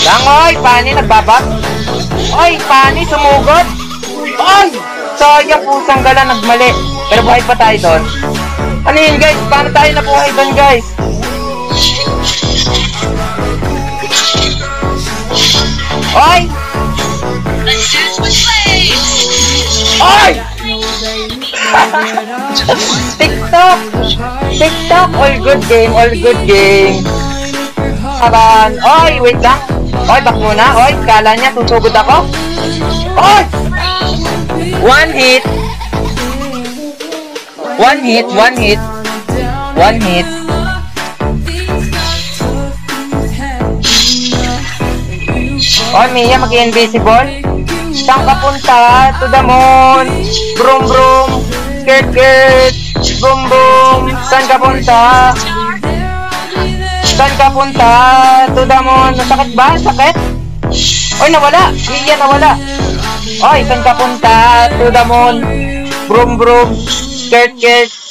Lang, oy! Pani, nagbabak? Oy! Pani, sumugod! Oy! Sayang, pusang gala, nagmali. Pero buhay pa tayo doon. Ano yun, guys? Paano tayo nabuhay doon, guys? Oy! Oy! TikTok! TikTok! All good game, all good game. Aban, oy, wait lang. Oy, back muna. Oy, kala niya, susugod ako. Oy! One hit. One hit, one hit. One hit. Oy, Mia, mag-invisible. Saan ka punta? To the moon. Brum, brum. Skirt, skirt. Boom, boom. Saan ka punta? Saan ka punta? To the moon. Sakit ba? Sakit? Oy, nawala. Mia, nawala. Oy, saan ka punta? To the moon. Brum, brum. Skirt, skirt.